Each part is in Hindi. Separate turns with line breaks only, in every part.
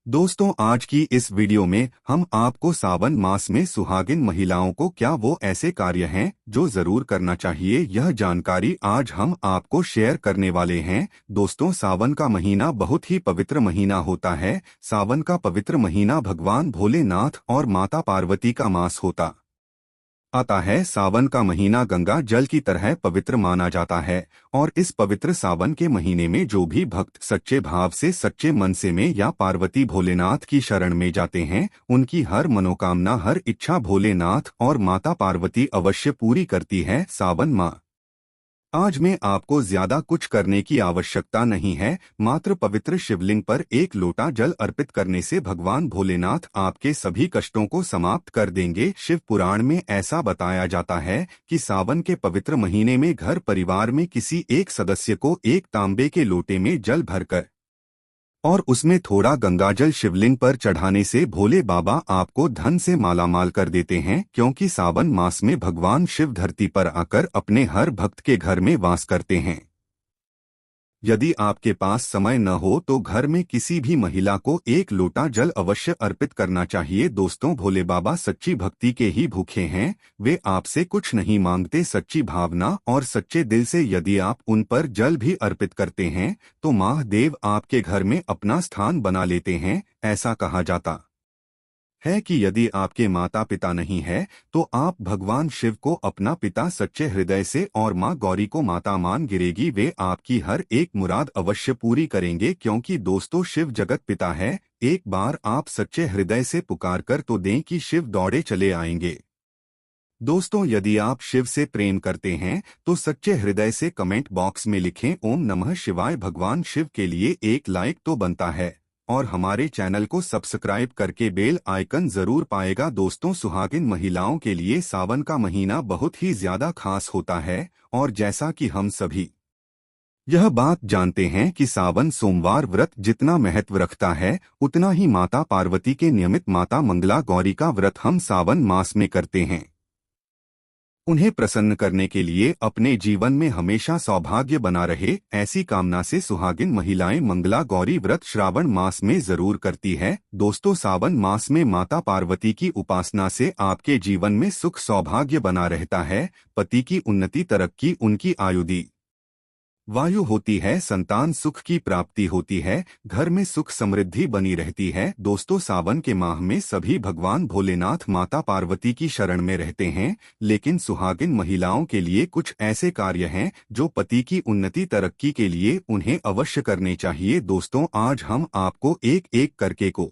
दोस्तों, आज की इस वीडियो में हम आपको सावन मास में सुहागिन महिलाओं को क्या वो ऐसे कार्य हैं जो जरूर करना चाहिए, यह जानकारी आज हम आपको शेयर करने वाले हैं। दोस्तों, सावन का महीना बहुत ही पवित्र महीना होता है। सावन का पवित्र महीना भगवान भोलेनाथ और माता पार्वती का मास होता आता है। सावन का महीना गंगा जल की तरह पवित्र माना जाता है और इस पवित्र सावन के महीने में जो भी भक्त सच्चे भाव से, सच्चे मन से में या पार्वती भोलेनाथ की शरण में जाते हैं, उनकी हर मनोकामना, हर इच्छा भोलेनाथ और माता पार्वती अवश्य पूरी करती है। सावन माह आज में आपको ज्यादा कुछ करने की आवश्यकता नहीं है। मात्र पवित्र शिवलिंग पर एक लोटा जल अर्पित करने से भगवान भोलेनाथ आपके सभी कष्टों को समाप्त कर देंगे। शिव पुराण में ऐसा बताया जाता है कि सावन के पवित्र महीने में घर परिवार में किसी एक सदस्य को एक तांबे के लोटे में जल भरकर और उसमें थोड़ा गंगाजल शिवलिंग पर चढ़ाने से भोले बाबा आपको धन से मालामाल कर देते हैं, क्योंकि सावन मास में भगवान शिव धरती पर आकर अपने हर भक्त के घर में वास करते हैं। यदि आपके पास समय न हो तो घर में किसी भी महिला को एक लोटा जल अवश्य अर्पित करना चाहिए। दोस्तों, भोले बाबा सच्ची भक्ति के ही भूखे हैं। वे आपसे कुछ नहीं मांगते। सच्ची भावना और सच्चे दिल से यदि आप उन पर जल भी अर्पित करते हैं तो महादेव आपके घर में अपना स्थान बना लेते हैं। ऐसा कहा जाता है कि यदि आपके माता पिता नहीं है तो आप भगवान शिव को अपना पिता सच्चे हृदय से और माँ गौरी को माता मान गिरेगी। वे आपकी हर एक मुराद अवश्य पूरी करेंगे, क्योंकि दोस्तों शिव जगत पिता है। एक बार आप सच्चे हृदय से पुकार कर तो दें कि शिव दौड़े चले आएंगे। दोस्तों, यदि आप शिव से प्रेम करते हैं तो सच्चे हृदय से कमेंट बॉक्स में लिखें ओम नमः शिवाय। भगवान शिव के लिए एक लाइक तो बनता है और हमारे चैनल को सब्सक्राइब करके बेल आइकन जरूर पाएगा। दोस्तों, सुहागिन महिलाओं के लिए सावन का महीना बहुत ही ज्यादा खास होता है और जैसा कि हम सभी यह बात जानते हैं कि सावन सोमवार व्रत जितना महत्व रखता है, उतना ही माता पार्वती के नियमित माता मंगला गौरी का व्रत हम सावन मास में करते हैं। उन्हें प्रसन्न करने के लिए अपने जीवन में हमेशा सौभाग्य बना रहे, ऐसी कामना से सुहागिन महिलाएं मंगला गौरी व्रत श्रावण मास में जरूर करती है। दोस्तों, सावन मास में माता पार्वती की उपासना से आपके जीवन में सुख सौभाग्य बना रहता है। पति की उन्नति, तरक्की, उनकी आयुदी वायु होती है, संतान सुख की प्राप्ति होती है, घर में सुख समृद्धि बनी रहती है। दोस्तों, सावन के माह में सभी भगवान भोलेनाथ माता पार्वती की शरण में रहते हैं, लेकिन सुहागिन महिलाओं के लिए कुछ ऐसे कार्य हैं जो पति की उन्नति, तरक्की के लिए उन्हें अवश्य करने चाहिए। दोस्तों, आज हम आपको एक एक करके को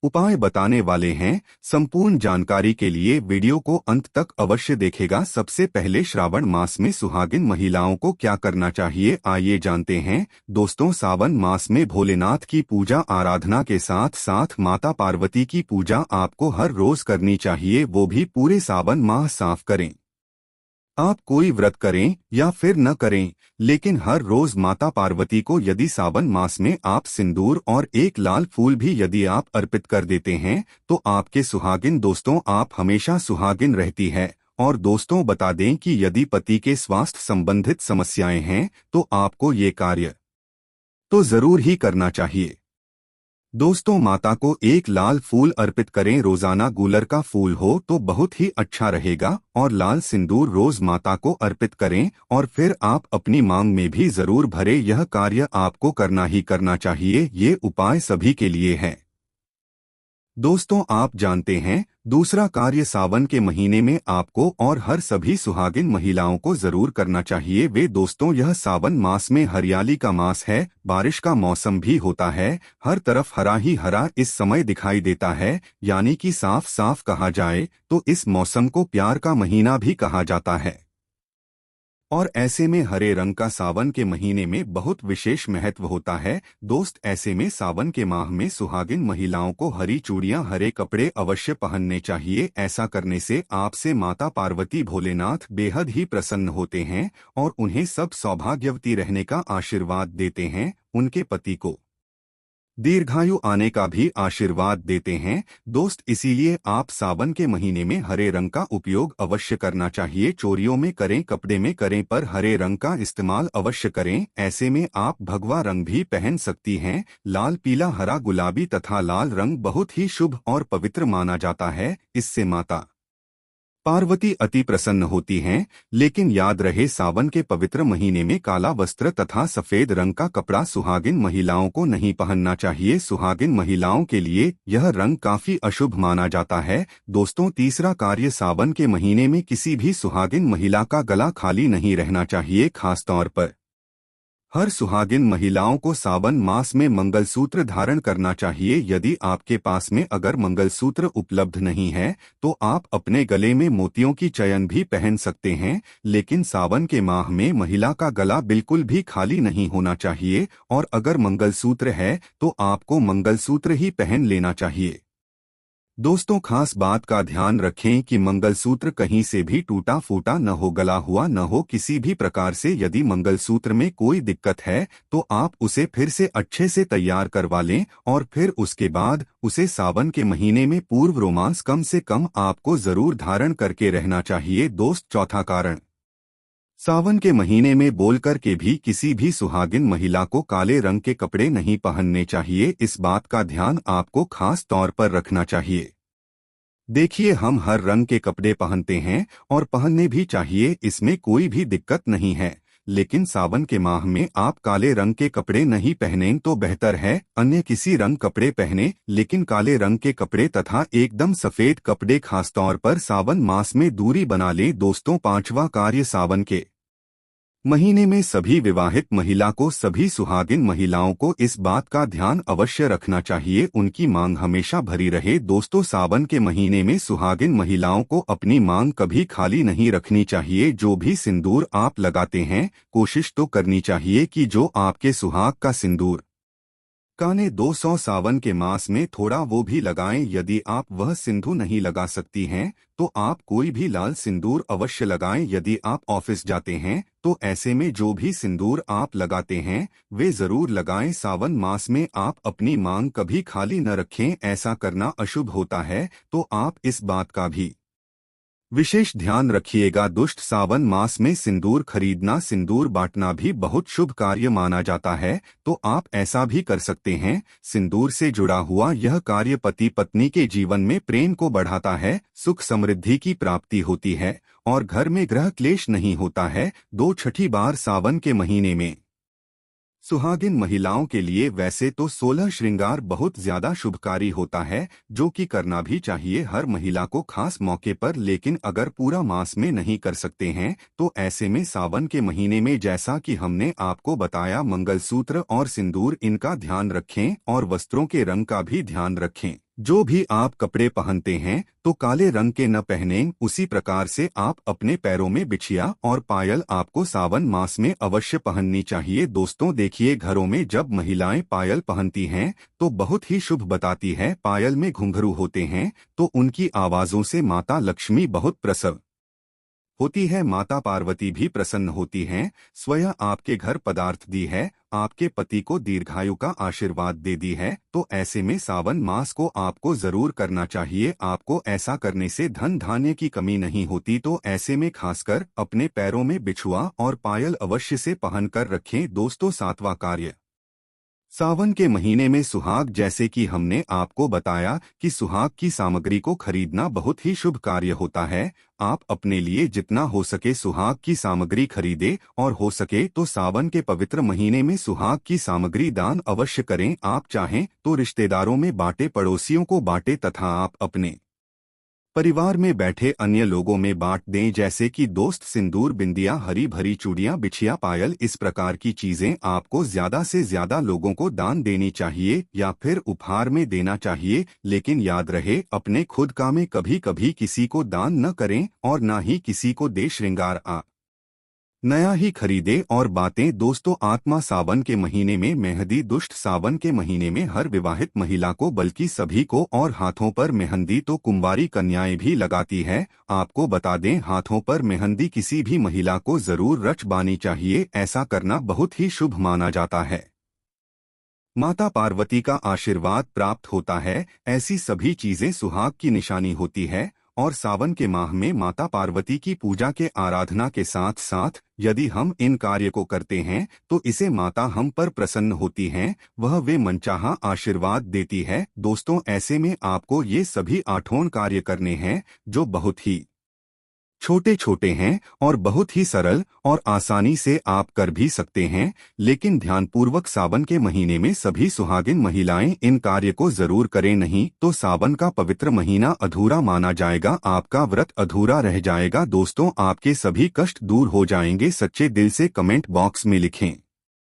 उपाय बताने वाले हैं। संपूर्ण जानकारी के लिए वीडियो को अंत तक अवश्य देखेगा। सबसे पहले श्रावण मास में सुहागिन महिलाओं को क्या करना चाहिए, आइए जानते हैं। दोस्तों, सावन मास में भोलेनाथ की पूजा आराधना के साथ साथ माता पार्वती की पूजा आपको हर रोज करनी चाहिए, वो भी पूरे सावन माह। साफ करें, आप कोई व्रत करें या फिर न करें, लेकिन हर रोज माता पार्वती को यदि सावन मास में आप सिंदूर और एक लाल फूल भी यदि आप अर्पित कर देते हैं तो आपके सुहागिन, दोस्तों, आप हमेशा सुहागिन रहती है। और दोस्तों, बता दें कि यदि पति के स्वास्थ्य संबंधित समस्याएं हैं तो आपको ये कार्य तो जरूर ही करना चाहिए। दोस्तों, माता को एक लाल फूल अर्पित करें। रोजाना गूलर का फूल हो तो बहुत ही अच्छा रहेगा और लाल सिंदूर रोज माता को अर्पित करें और फिर आप अपनी मांग में भी जरूर भरे। यह कार्य आपको करना ही करना चाहिए। ये उपाय सभी के लिए है। दोस्तों, आप जानते हैं, दूसरा कार्य सावन के महीने में आपको और हर सभी सुहागिन महिलाओं को जरूर करना चाहिए। वे दोस्तों, यह सावन मास में हरियाली का मास है, बारिश का मौसम भी होता है। हर तरफ हरा ही हरा इस समय दिखाई देता है, यानी कि साफ साफ कहा जाए तो इस मौसम को प्यार का महीना भी कहा जाता है। और ऐसे में हरे रंग का सावन के महीने में बहुत विशेष महत्व होता है। दोस्त, ऐसे में सावन के माह में सुहागिन महिलाओं को हरी चूड़ियां, हरे कपड़े अवश्य पहनने चाहिए। ऐसा करने से आपसे माता पार्वती भोलेनाथ बेहद ही प्रसन्न होते हैं और उन्हें सब सौभाग्यवती रहने का आशीर्वाद देते हैं। उनके पति को दीर्घायु आने का भी आशीर्वाद देते हैं। दोस्त, इसीलिए आप सावन के महीने में हरे रंग का उपयोग अवश्य करना चाहिए। चोरियों में करें, कपड़े में करें, पर हरे रंग का इस्तेमाल अवश्य करें। ऐसे में आप भगवा रंग भी पहन सकती हैं। लाल, पीला, हरा, गुलाबी तथा लाल रंग बहुत ही शुभ और पवित्र माना जाता है। इससे माता पार्वती अति प्रसन्न होती हैं। लेकिन याद रहे, सावन के पवित्र महीने में काला वस्त्र तथा सफेद रंग का कपड़ा सुहागिन महिलाओं को नहीं पहनना चाहिए। सुहागिन महिलाओं के लिए यह रंग काफी अशुभ माना जाता है। दोस्तों, तीसरा कार्य, सावन के महीने में किसी भी सुहागिन महिला का गला खाली नहीं रहना चाहिए। खासतौर पर हर सुहागिन महिलाओं को सावन मास में मंगलसूत्र धारण करना चाहिए। यदि आपके पास में अगर मंगलसूत्र उपलब्ध नहीं है तो आप अपने गले में मोतियों की चयन भी पहन सकते हैं। लेकिन सावन के माह में महिला का गला बिल्कुल भी खाली नहीं होना चाहिए, और अगर मंगलसूत्र है तो आपको मंगलसूत्र ही पहन लेना चाहिए। दोस्तों, खास बात का ध्यान रखें कि मंगलसूत्र कहीं से भी टूटा फूटा न हो, गला हुआ न हो किसी भी प्रकार से। यदि मंगलसूत्र में कोई दिक्कत है तो आप उसे फिर से अच्छे से तैयार करवा लें, और फिर उसके बाद उसे सावन के महीने में पूर्व रोमांस कम से कम आपको जरूर धारण करके रहना चाहिए। दोस्त, चौथा कारण, सावन के महीने में बोलकर के भी किसी भी सुहागिन महिला को काले रंग के कपड़े नहीं पहनने चाहिए। इस बात का ध्यान आपको खास तौर पर रखना चाहिए। देखिए, हम हर रंग के कपड़े पहनते हैं और पहनने भी चाहिए, इसमें कोई भी दिक्कत नहीं है। लेकिन सावन के माह में आप काले रंग के कपड़े नहीं पहनें तो बेहतर है। अन्य किसी रंग कपड़े पहने, लेकिन काले रंग के कपड़े तथा एकदम सफेद कपड़े खासतौर पर सावन मास में दूरी बना लें। दोस्तों, पांचवा कार्य, सावन के महीने में सभी विवाहित महिला को, सभी सुहागिन महिलाओं को इस बात का ध्यान अवश्य रखना चाहिए, उनकी मांग हमेशा भरी रहे। दोस्तों, सावन के महीने में सुहागिन महिलाओं को अपनी मांग कभी खाली नहीं रखनी चाहिए। जो भी सिंदूर आप लगाते हैं, कोशिश तो करनी चाहिए कि जो आपके सुहाग का सिंदूर काने 200 सावन के मास में थोड़ा वो भी लगाएं। यदि आप वह सिंधु नहीं लगा सकती हैं तो आप कोई भी लाल सिंदूर अवश्य लगाएं। यदि आप ऑफिस जाते हैं तो ऐसे में जो भी सिंदूर आप लगाते हैं वे जरूर लगाएं। सावन मास में आप अपनी मांग कभी खाली न रखें, ऐसा करना अशुभ होता है, तो आप इस बात का भी विशेष ध्यान रखिएगा। दुष्ट, सावन मास में सिंदूर खरीदना, सिंदूर बांटना भी बहुत शुभ कार्य माना जाता है, तो आप ऐसा भी कर सकते हैं। सिंदूर से जुड़ा हुआ यह कार्य पति पत्नी के जीवन में प्रेम को बढ़ाता है, सुख समृद्धि की प्राप्ति होती है और घर में ग्रह क्लेश नहीं होता है। दो, छठी बार, सावन के महीने में सुहागिन महिलाओं के लिए वैसे तो 16 श्रृंगार बहुत ज्यादा शुभकारी होता है, जो कि करना भी चाहिए हर महिला को खास मौके पर। लेकिन अगर पूरा मास में नहीं कर सकते हैं तो ऐसे में सावन के महीने में, जैसा कि हमने आपको बताया, मंगलसूत्र और सिंदूर, इनका ध्यान रखें और वस्त्रों के रंग का भी ध्यान रखें। जो भी आप कपड़े पहनते हैं तो काले रंग के न पहनें। उसी प्रकार से आप अपने पैरों में बिछिया और पायल आपको सावन मास में अवश्य पहननी चाहिए। दोस्तों, देखिए, घरों में जब महिलाएं पायल पहनती हैं तो बहुत ही शुभ बताती है। पायल में घुंघरू होते हैं तो उनकी आवाजों से माता लक्ष्मी बहुत प्रसन्न होती है, माता पार्वती भी प्रसन्न होती हैं, स्वयं आपके घर पदार्थ दी है, आपके पति को दीर्घायु का आशीर्वाद दे दी है। तो ऐसे में सावन मास को आपको जरूर करना चाहिए। आपको ऐसा करने से धन धान्य की कमी नहीं होती। तो ऐसे में खासकर अपने पैरों में बिछुआ और पायल अवश्य से पहन कर रखें। दोस्तों, सातवां कार्य, सावन के महीने में सुहाग, जैसे कि हमने आपको बताया कि सुहाग की सामग्री को खरीदना बहुत ही शुभ कार्य होता है। आप अपने लिए जितना हो सके सुहाग की सामग्री खरीदें, और हो सके तो सावन के पवित्र महीने में सुहाग की सामग्री दान अवश्य करें। आप चाहें तो रिश्तेदारों में बांटे, पड़ोसियों को बांटे तथा आप अपने परिवार में बैठे अन्य लोगों में बांट दें, जैसे कि दोस्त, सिंदूर, बिंदिया, हरी भरी चूड़ियां, बिछिया, पायल, इस प्रकार की चीजें आपको ज्यादा से ज्यादा लोगों को दान देनी चाहिए या फिर उपहार में देना चाहिए। लेकिन याद रहे, अपने खुद का में कभी कभी किसी को दान न करें और न ही किसी को दे। श्रृंगार नया ही खरीदे और बातें। दोस्तों, आत्मा, सावन के महीने में मेहंदी, दुष्ट, सावन के महीने में हर विवाहित महिला को, बल्कि सभी को, और हाथों पर मेहंदी तो कुंवारी कन्याएं भी लगाती है। आपको बता दें, हाथों पर मेहंदी किसी भी महिला को जरूर रच बानी चाहिए, ऐसा करना बहुत ही शुभ माना जाता है। माता पार्वती का आशीर्वाद प्राप्त होता है। ऐसी सभी चीजें सुहाग की निशानी होती है और सावन के माह में माता पार्वती की पूजा के आराधना के साथ साथ यदि हम इन कार्य को करते हैं तो इसे माता हम पर प्रसन्न होती हैं, वह वे मनचाहा आशीर्वाद देती है। दोस्तों, ऐसे में आपको ये सभी 8 कार्य करने हैं जो बहुत ही छोटे छोटे हैं और बहुत ही सरल और आसानी से आप कर भी सकते हैं। लेकिन ध्यानपूर्वक सावन के महीने में सभी सुहागिन महिलाएं इन कार्य को जरूर करें, नहीं तो सावन का पवित्र महीना अधूरा माना जाएगा, आपका व्रत अधूरा रह जाएगा। दोस्तों, आपके सभी कष्ट दूर हो जाएंगे। सच्चे दिल से कमेंट बॉक्स में लिखें।